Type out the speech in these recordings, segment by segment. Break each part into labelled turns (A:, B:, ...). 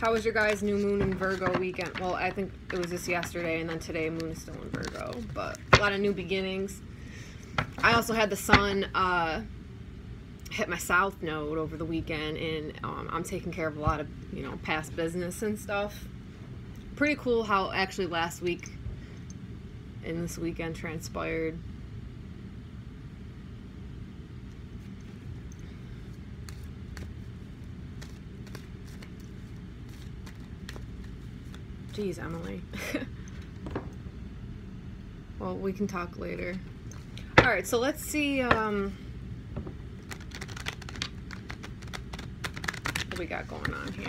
A: How was your guys' new moon in Virgo weekend? Well, I think it was just yesterday, and then today moon is still in Virgo, but a lot of new beginnings. I also had the sun hit my south node over the weekend, and I'm taking care of a lot of, you know, past business and stuff. Pretty cool how actually last week and this weekend transpired. Jeez, Emily. Well, we can talk later. Alright, so let's see what we got going on here.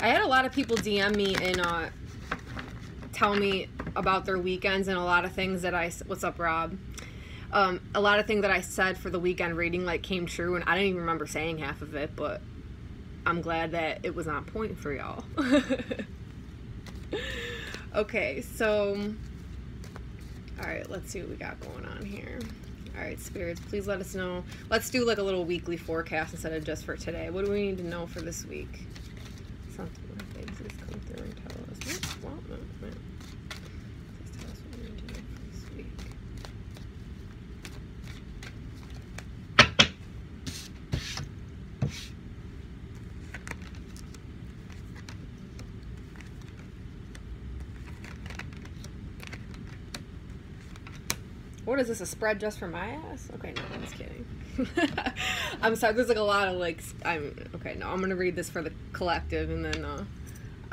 A: I had a lot of people DM me and tell me about their weekends, and a lot of things that what's up, Rob? A lot of things that I said for the weekend reading like came true, and I didn't even remember saying half of it, but I'm glad that it was on point for y'all. Okay, so alright, let's see what we got going on here. Alright, spirits, please let us know. Let's do like a little weekly forecast instead of just for today. What do we need to know for this week? Something like things just come through and tell us. Well, no. Please tell us what we need to know for this week. What is this, a spread just for my ass? Okay, no, I'm just kidding. I'm sorry, there's like a lot of like, okay, no, I'm gonna read this for the collective, and then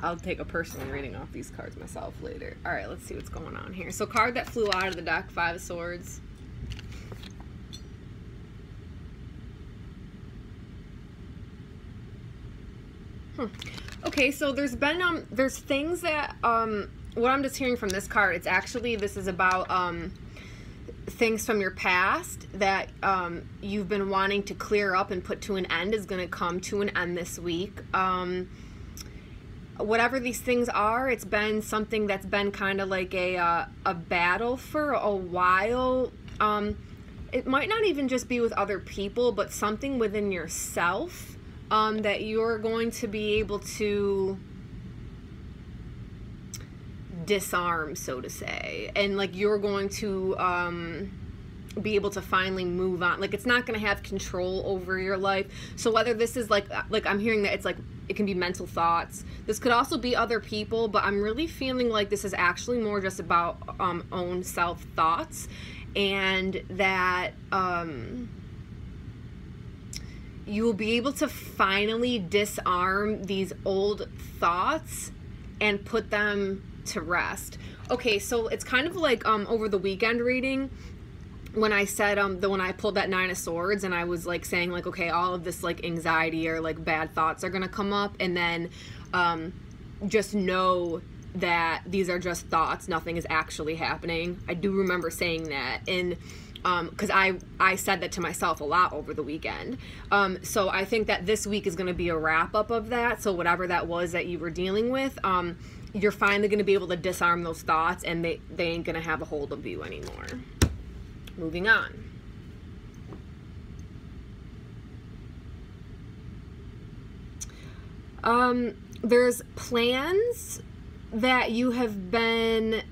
A: I'll take a personal reading off these cards myself later. Alright, let's see what's going on here. So card that flew out of the deck, Five of Swords. Okay, so there's been, there's things that, what I'm just hearing from this card, it's actually, this is about, things from your past that you've been wanting to clear up and put to an end is going to come to an end this week. Whatever these things are, it's been something that's been kind of like a battle for a while. It might not even just be with other people, but something within yourself that you're going to be able to disarm, so to say, and like you're going to be able to finally move on. Like it's not going to have control over your life. So whether this is like I'm hearing that it's like it can be mental thoughts, this could also be other people, but I'm really feeling like this is actually more just about own self thoughts, and that you will be able to finally disarm these old thoughts and put them to rest. Okay, so it's kind of like over the weekend reading when I said when I pulled that Nine of Swords, and I was like saying like, okay, all of this like anxiety or like bad thoughts are gonna come up, and then just know that these are just thoughts, nothing is actually happening. I do remember saying that, and because I said that to myself a lot over the weekend. So I think that this week is going to be a wrap up of that. So whatever that was that you were dealing with, you're finally going to be able to disarm those thoughts, and they ain't going to have a hold of you anymore. Moving on. There's plans that you have been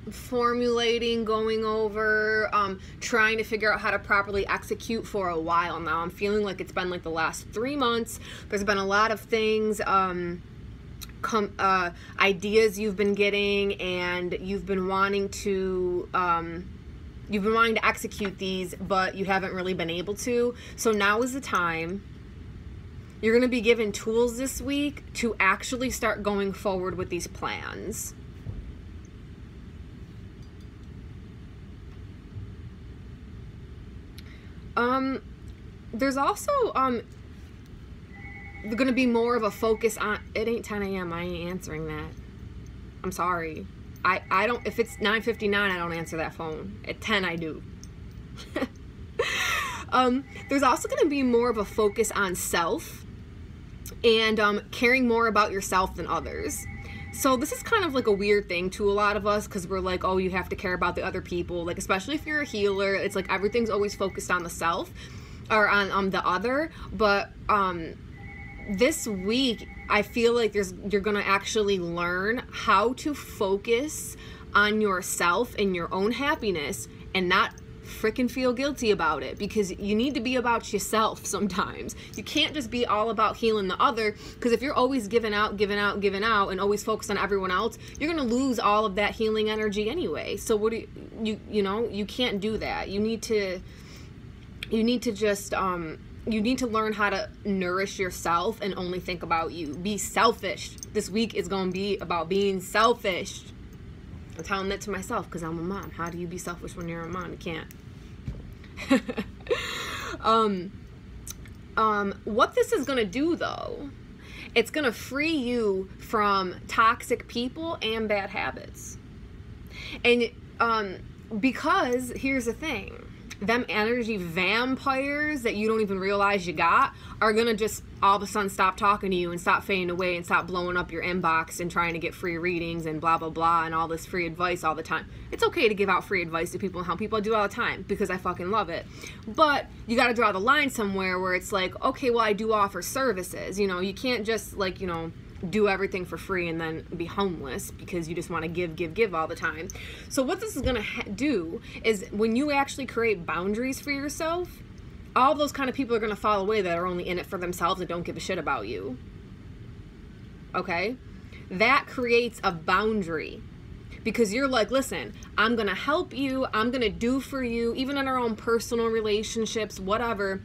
A: formulating, going over, trying to figure out how to properly execute for a while now. I'm feeling like it's been like the last 3 months. There's been a lot of things, ideas you've been getting, and you've been wanting to execute these, but you haven't really been able to. So now is the time. You're going to be given tools this week to actually start going forward with these plans. There's also going to be more of a focus on, it ain't 10 a.m. I ain't answering that. I'm sorry. I don't, if it's 9:59, I don't answer that phone. At 10 I do. There's also going to be more of a focus on self and caring more about yourself than others. So this is kind of like a weird thing to a lot of us, because we're like, oh, you have to care about the other people. Like, especially if you're a healer, it's like everything's always focused on the self or on the other. But this week, I feel like you're gonna actually learn how to focus on yourself and your own happiness and not freaking feel guilty about it, because you need to be about yourself sometimes. You can't just be all about healing the other, because if you're always giving out and always focused on everyone else, you're gonna lose all of that healing energy anyway. So what do you know, you can't do that. You need to just you need to learn how to nourish yourself and only think about you. Be selfish. This week is going to be about being selfish. I'm telling that to myself because I'm a mom. How do you be selfish when you're a mom? You can't. What this is going to do, though, it's going to free you from toxic people and bad habits. And because here's the thing. Them energy vampires that you don't even realize you got are gonna just all of a sudden stop talking to you and stop fading away and stop blowing up your inbox and trying to get free readings and blah blah blah and all this free advice all the time. It's okay to give out free advice to people and help people. I do all the time because I fucking love it. But you gotta draw the line somewhere where it's like, okay, well, I do offer services. You know, you can't just like, you know, do everything for free and then be homeless because you just want to give all the time. So what this is going to do is when you actually create boundaries for yourself, all those kind of people are going to fall away that are only in it for themselves and don't give a shit about you. Okay? That creates a boundary because you're like, listen, I'm going to help you. I'm going to do for you, even in our own personal relationships, whatever.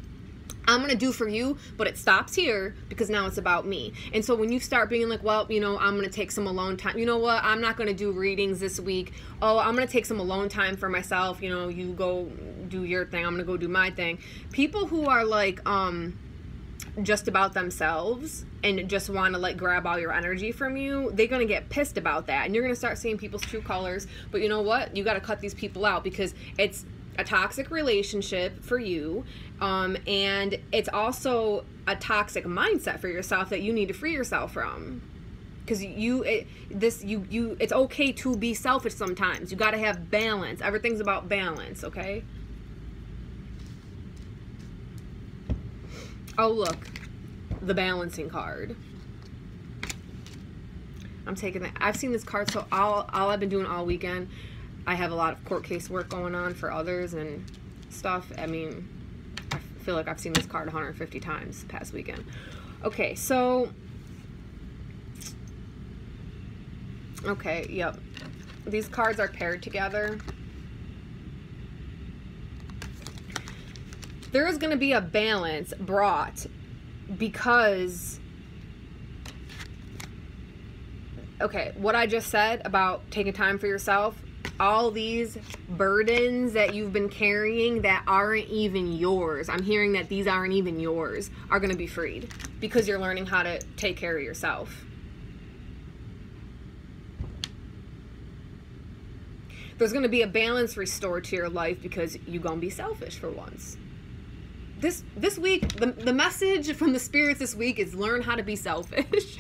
A: I'm going to do for you, but it stops here because now it's about me. And so when you start being like, well, you know, I'm going to take some alone time. You know what? I'm not going to do readings this week. Oh, I'm going to take some alone time for myself. You know, you go do your thing. I'm going to go do my thing. People who are like, just about themselves and just want to like grab all your energy from you, they're going to get pissed about that. And you're going to start seeing people's true colors. But you know what? You got to cut these people out because it's a toxic relationship for you, and it's also a toxic mindset for yourself that you need to free yourself from. Because it's okay to be selfish sometimes. You got to have balance. Everything's about balance, okay? Oh look, the balancing card. I'm taking that. I've seen this card, so all I've been doing all weekend, I have a lot of court case work going on for others and stuff. I mean, I feel like I've seen this card 150 times past weekend. Okay, so, okay, yep. These cards are paired together. There is going to be a balance brought because, okay, what I just said about taking time for yourself, all these burdens that you've been carrying that aren't even yours, I'm hearing that these aren't even yours, are going to be freed because you're learning how to take care of yourself. There's going to be a balance restored to your life because you're going to be selfish for once. This week, the message from the spirits this week is learn how to be selfish.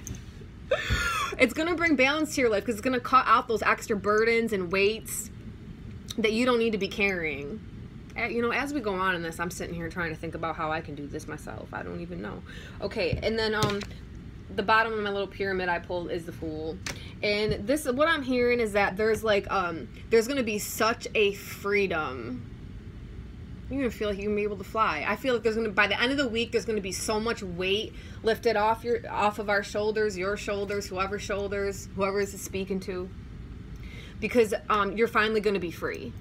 A: It's going to bring balance to your life because it's going to cut out those extra burdens and weights that you don't need to be carrying. You know, as we go on in this, I'm sitting here trying to think about how I can do this myself. I don't even know. Okay, and then the bottom of my little pyramid I pulled is the Fool. And this, what I'm hearing is that there's like, there's going to be such a freedom. You're going to feel like you're going to be able to fly. I feel like there's going to, by the end of the week, there's going to be so much weight lifted off of our shoulders, your shoulders, whoever is speaking to. Because you're finally going to be free.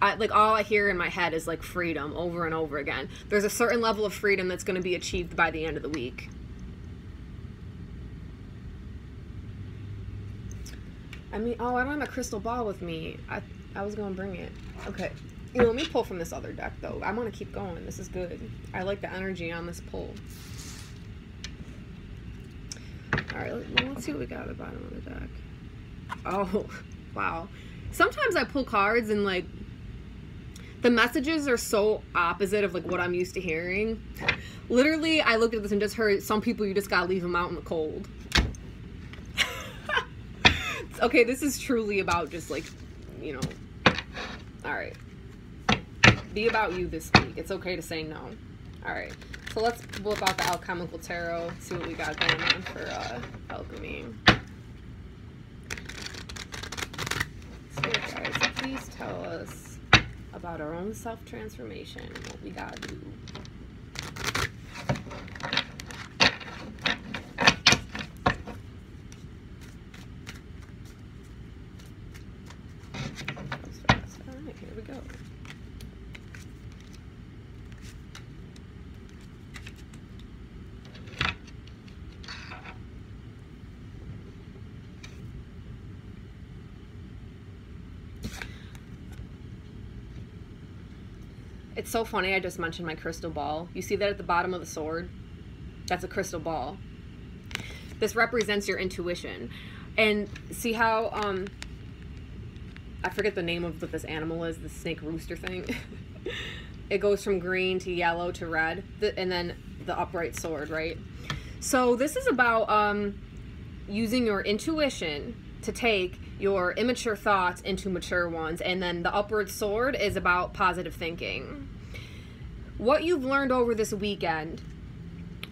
A: Like all I hear in my head is like freedom over and over again. There's a certain level of freedom that's going to be achieved by the end of the week. I mean, oh, I don't have a crystal ball with me. I was going to bring it. Okay. You know, let me pull from this other deck, though. I want to keep going. This is good. I like the energy on this pull. All right, let's see what we got at the bottom of the deck. Oh, wow. Sometimes I pull cards and, like, The messages are so opposite of like what I'm used to hearing. Literally, I looked at this and just heard, some people you just gotta leave them out in the cold. Okay, this is truly about just like, you know. Alright. Be about you this week. It's okay to say no. Alright. So let's whip out the alchemical tarot, see what we got going on for alchemy. Spirit guides, please tell us about our own self-transformation, what we gotta do. Alright, here we go. It's so funny, I just mentioned my crystal ball. You see that at the bottom of the sword? That's a crystal ball. This represents your intuition. And see how, I forget the name of what this animal is, the snake rooster thing. It goes from green to yellow to red, and then the upright sword, right? So this is about using your intuition to take your immature thoughts into mature ones, and then the upward sword is about positive thinking. What you've learned over this weekend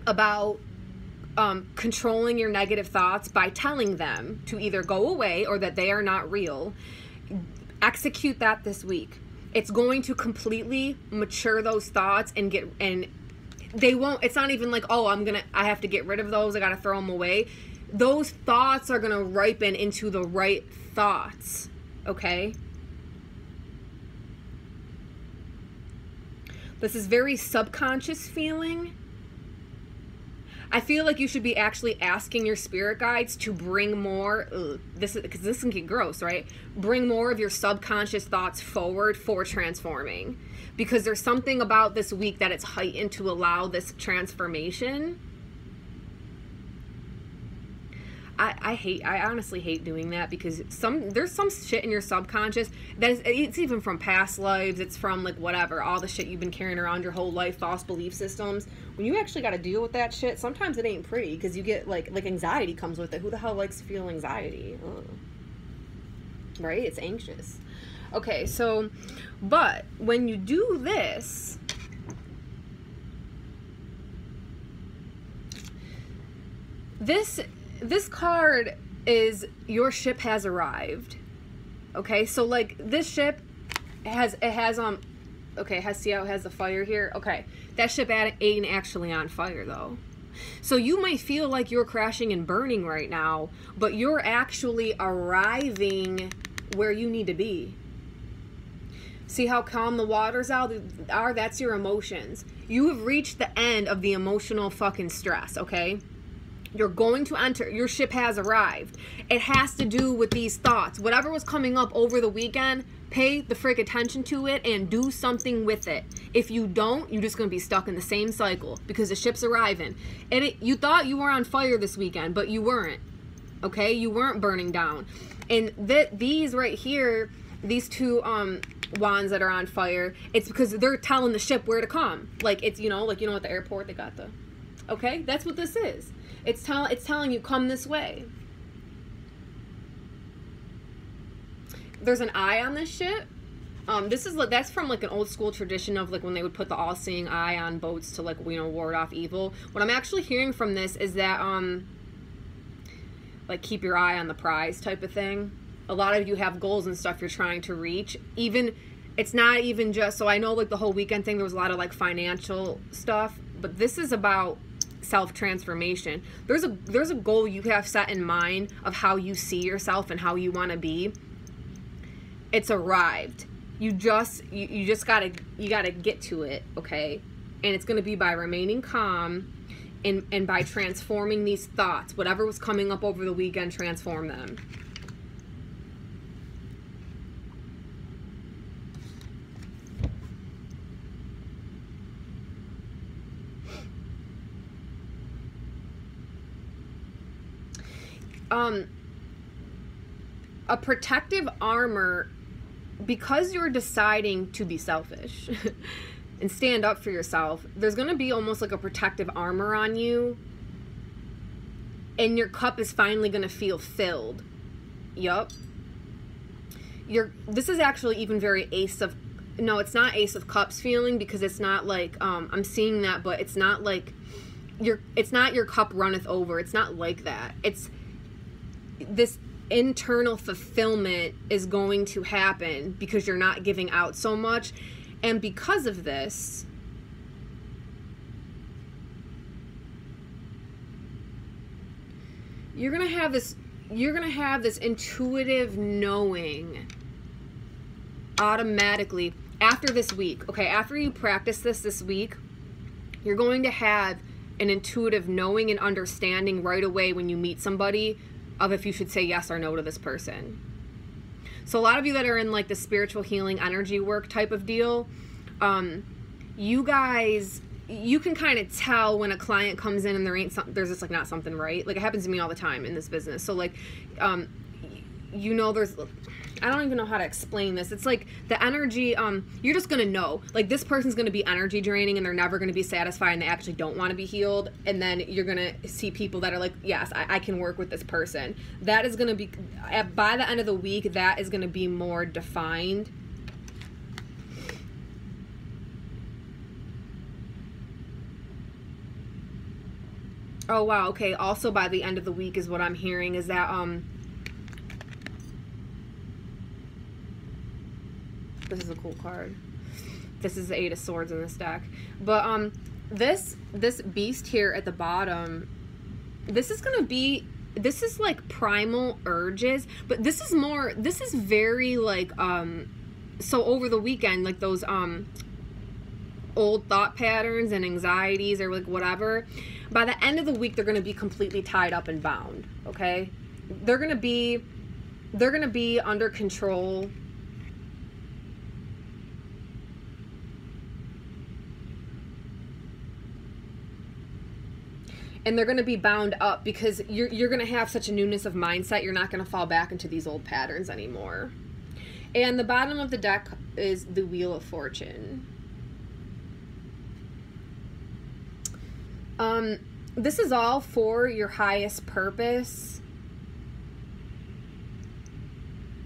A: about controlling your negative thoughts by telling them to either go away or that they are not real, execute that this week. It's going to completely mature those thoughts and they won't, it's not even like, oh, I have to get rid of those, I gotta throw them away. Those thoughts are gonna ripen into the right thoughts, okay? This is very subconscious feeling. I feel like you should be actually asking your spirit guides to bring more, because this can get gross, right? Bring more of your subconscious thoughts forward for transforming. Because there's something about this week that it's heightened to allow this transformation. I honestly hate doing that, because there's some shit in your subconscious that it's even from past lives, it's from like whatever, all the shit you've been carrying around your whole life, false belief systems. When you actually got to deal with that shit, sometimes it ain't pretty, because you get like anxiety comes with it. Who the hell likes to feel anxiety? Ugh. Right? It's anxious. Okay, so, but when you do this, this card is your ship has arrived. Okay, so like this ship see how it has the fire here? Okay, that ship ain't actually on fire though. So you might feel like you're crashing and burning right now, but you're actually arriving where you need to be. See how calm the waters are? That's your emotions. You have reached the end of the emotional fucking stress, okay? You're going to enter, your ship has arrived. It has to do with these thoughts. Whatever was coming up over the weekend, pay the frick attention to it and do something with it. If you don't, you're just going to be stuck in the same cycle, because the ship's arriving. And you thought you were on fire this weekend, but you weren't. Okay? You weren't burning down. And these right here, these two wands that are on fire, it's because they're telling the ship where to come. Like, it's, like, at the airport, they got the... Okay? That's what this is. It's telling you, come this way. There's an eye on this ship. That's from like an old school tradition of like when they would put the all-seeing eye on boats to like, ward off evil. What I'm actually hearing from this is that like keep your eye on the prize type of thing. A lot of you have goals and stuff you're trying to reach. It's not even just, so I know like the whole weekend thing, there was a lot of like financial stuff, but this is about self-transformation. There's a goal you have set in mind of how you see yourself and how you want to be. It's arrived. You just gotta get to it, okay? And it's gonna be by remaining calm and by transforming these thoughts. Whatever was coming up over the weekend, transform them. A protective armor because you're deciding to be selfish and stand up for yourself, there's going to be almost like a protective armor on you, and your cup is finally going to feel filled. Yup. This is actually even very no, it's not Ace of Cups feeling, because it's not like, I'm seeing that, but it's not like, it's not your cup runneth over. It's not like that. It's this internal fulfillment is going to happen because you're not giving out so much. And because of this, you're going to have this intuitive knowing automatically after this week. Okay, after you practice this week, you're going to have an intuitive knowing and understanding right away when you meet somebody of if you should say yes or no to this person. So a lot of you that are in like the spiritual healing energy work type of deal, you guys, you can kind of tell when a client comes in and there's just like not something right. Like, it happens to me all the time in this business. So like, you know, I don't even know how to explain this. It's like the energy, you're just going to know. Like, this person's going to be energy draining and they're never going to be satisfied and they actually don't want to be healed. And then you're going to see people that are like, yes, I can work with this person. That is going to be, by the end of the week, that is going to be more defined. Oh, wow. Okay. Also, by the end of the week is what I'm hearing is that, this is a cool card. This is the Eight of Swords in this deck. But this beast here at the bottom, this is like primal urges, but this is very like so over the weekend, like those old thought patterns and anxieties or like whatever, by the end of the week they're going to be completely tied up and bound. Okay, they're going to be under control. And they're going to be bound up because you're going to have such a newness of mindset. You're not going to fall back into these old patterns anymore. And the bottom of the deck is the Wheel of Fortune. This is all for your highest purpose.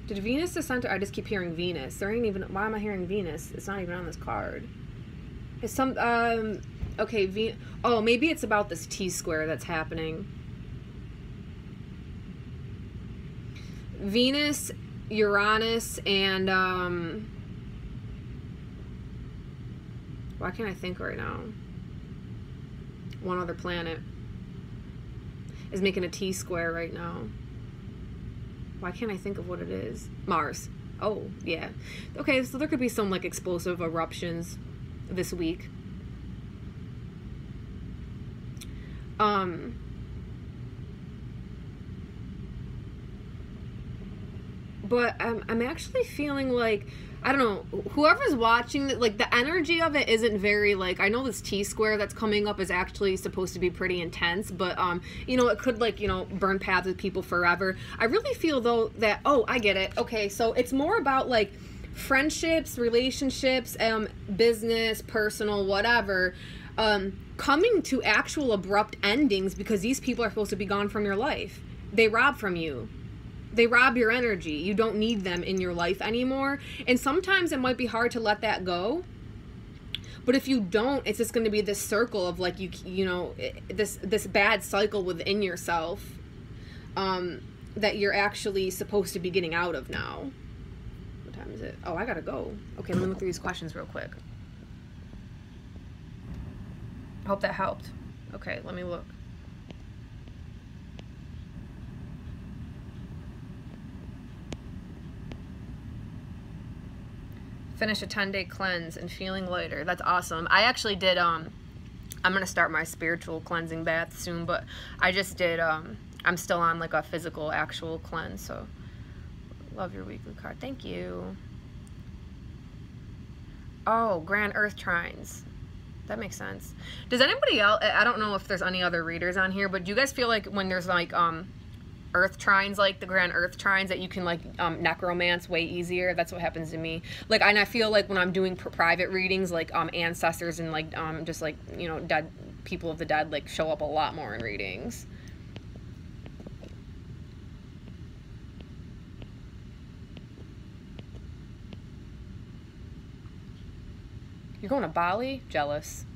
A: Did Venus descend? I just keep hearing Venus. There ain't even, why am I hearing Venus? It's not even on this card. It's some, okay, oh, maybe it's about this T-square that's happening. Venus, Uranus, and, why can't I think right now? One other planet is making a T-square right now. Why can't I think of what it is? Mars. Oh, yeah. Okay, so there could be some, like, explosive eruptions this week. But I'm actually feeling like, I don't know, whoever's watching, like, the energy of it isn't very, like, I know this T-square that's coming up is actually supposed to be pretty intense, but, you know, it could, like, you know, burn paths with people forever. I really feel, though, that, oh, I get it. Okay, so it's more about, like, friendships, relationships, business, personal, whatever, coming to actual abrupt endings because these people are supposed to be gone from your life. They rob from you. They rob your energy. You don't need them in your life anymore. And sometimes it might be hard to let that go. But if you don't, it's just going to be this circle of like, you know, this bad cycle within yourself that you're actually supposed to be getting out of now. What time is it? Oh, I got to go. Okay, let me look through these questions real quick. I hope that helped. Okay, let me look. Finish a 10-day cleanse and feeling lighter. That's awesome. I actually did, I'm going to start my spiritual cleansing bath soon, but I just did, I'm still on like a physical, actual cleanse, so love your weekly card. Thank you. Oh, Grand Earth Trines. That makes sense. Does anybody else, I don't know if there's any other readers on here, but do you guys feel like when there's like, earth trines, like the grand earth trines, that you can like necromance way easier. That's what happens to me. Like, and I feel like when I'm doing private readings, like ancestors and like just like, you know, dead people of the dead like show up a lot more in readings. You're going to Bali? Jealous.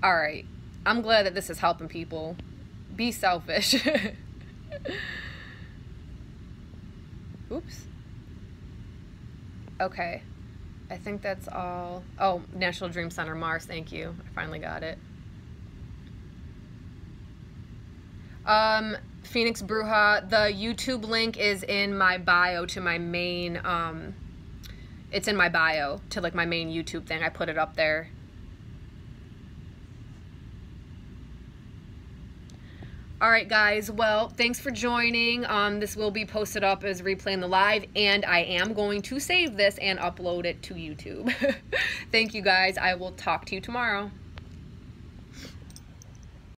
A: Alright. I'm glad that this is helping people. Be selfish. Oops. Okay. I think that's all. Oh, National Dream Center, Mars. Thank you. I finally got it. Phoenix Bruja, the YouTube link is in my bio to my main, it's in my bio to like my main YouTube thing. I put it up there. Alright guys, well, thanks for joining. This will be posted up as replay in the live, and I am going to save this and upload it to YouTube. Thank you guys. I will talk to you tomorrow.